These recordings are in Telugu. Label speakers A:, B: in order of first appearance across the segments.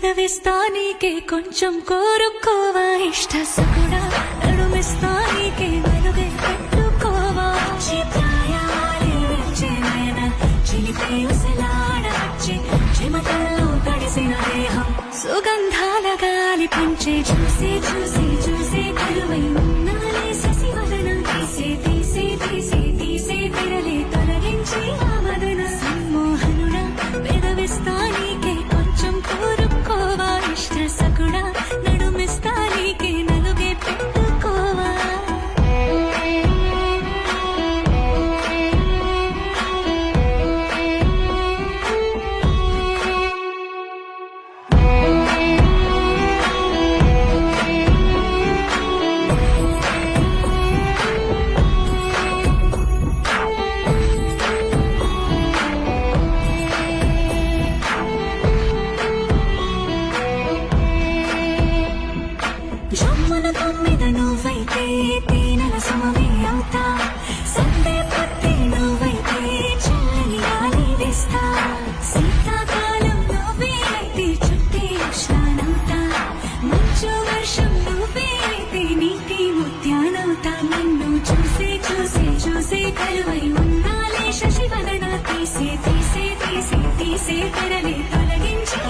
A: పెదవిస్తా నీకే కొంచెం కోరుకోవా ఇష్ట సకుడా నడుమిస్తా నీకే వెలుగే పెట్టుకోవా చిత్రాయాలే వచ్చే నయన చిలిపే ఉసలాడవచ్చే చెమటల్లో తడిసిన దేహం సుగంధాల గాలి పంచే చూసి చూసి చూసి కరువై ఉన్నాలే శశివదన తీసే తీసే తీసే తీసే విరలే తొలగించి ఆ మదన సమ్మోహనుడా పెదవిస్తా నీకే కొంచెం కోరుకోవా ఇష్ట సకుడా నడుమిస్తా నీకే నలుగే పెట్టుకోవా జమ్మున తొమ్మిద నువ్వైతే తేనెల సమమే అవుతా సందే పత్తి నువ్వైతే చల్లని గాలి వేస్తా శీతాకాలం నువ్వే అయితే చుట్టే ఉష్ణానవుతా మంచు వర్షం నువ్వే అయితే నీటి ముత్యానవుతా నిన్ను చూసి చూసి చూసి కరువై ఉన్నాలే శశివదన తీసే తీసే తీసే తీసే తెరలే తొలగించి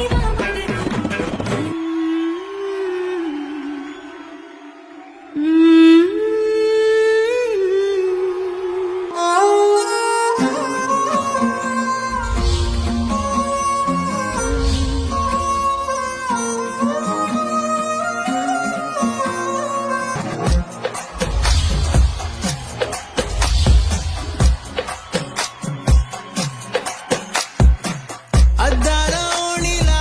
B: అద్దాల ఓణిలా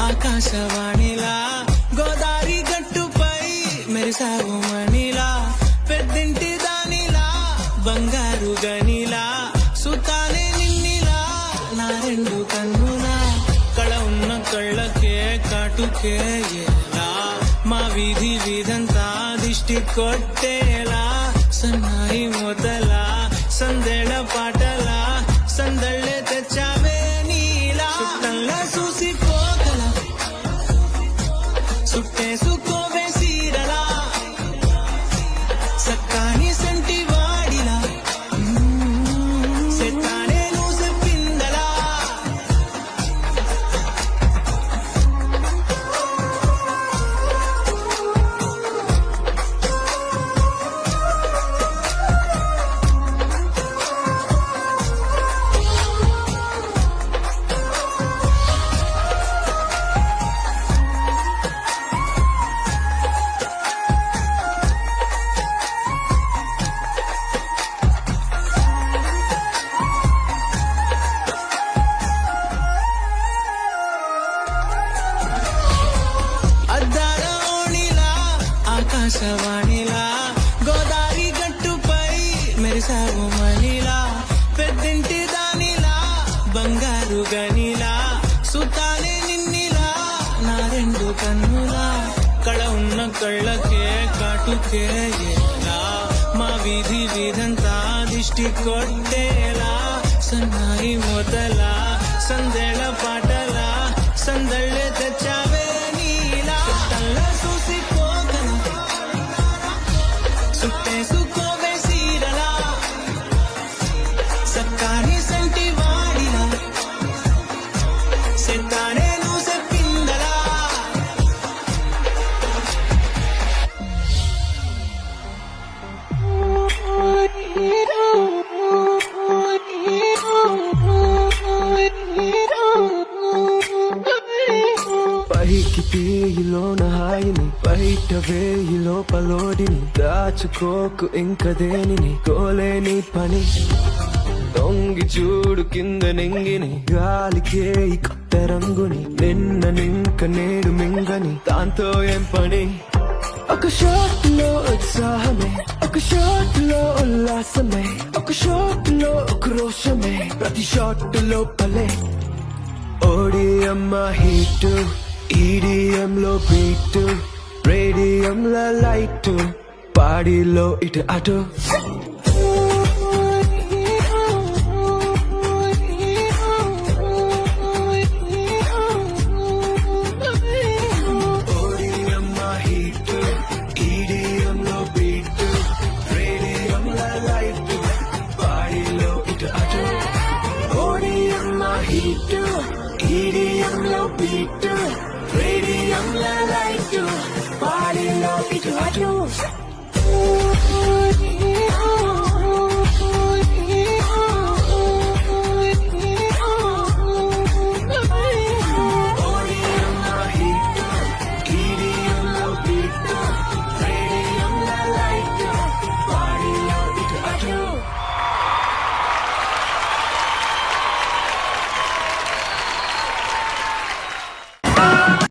B: ఆకాశవాణిలా గోదారి గట్టుపై మెరిసావు మణిలా పెద్దింటి దానిలా బంగారు గనిలా సుతానే నిన్నిలా నా రెండు కన్నులా కళ ఉన్న కళ్ళకే కాటుకే ఎలా మా వీధి వీధంతా దిష్టి కొట్టేలా సన్నాయి మొదలా సందేళ పాటలా సందళ్ళే తెచ్చావే నీలా చుట్టంలా చూసిపోగల సుట్టేసుకోవే సీరలా సక్కాని సంటి వాడిలా సెట్టానే నువ్వు చెప్పిందలా అద్దాల ఓణిలా ఆకాశవాణిలా గోదారి గట్టుపై మెరిసావు మణిలా పెద్దింటి దానిలా బంగారు గనిలా సుతానే నిన్నిలా నా రెండు కన్నులా కళ ఉన్న కళ్ళకే కాటుకే ఎలా మా వీధి వీధంతా దిష్టి కొట్టేలా సన్నాయి మొదలా సందేళ పాటలా సందళ్ళే తెచ్చావే నీలా చుట్టంలా చూసిపోగల సుట్టేసుకోవే సీరలా సక్కాని సంటి వాడిలా సెట్టానే నువ్వు చెప్పిందలా
C: పైకి తీయిలోన హాయిని బయట వేయి లోపలోడిని దాచుకోకు ఇంక దేనిని కోలేని పని దొంగి చూడు కింద నెంగిని గాలికే ఈ కొత్త రంగుని నిన్న నింక నేడు మింగని దాంతో ఏం పని ఒక షాట్ లో ఉత్సాహమే ఒక షాట్ లో ఉల్లాసమే ఒక షాట్ లో క్రోషమే ప్రతి షాట్ లో పలే ఓడియమ్మ హీట్ ఈడిఎం లో బీట్ రేడియం లో లైట్ బాడీలో ఇటు అటు పాడిలో ఇటు అటు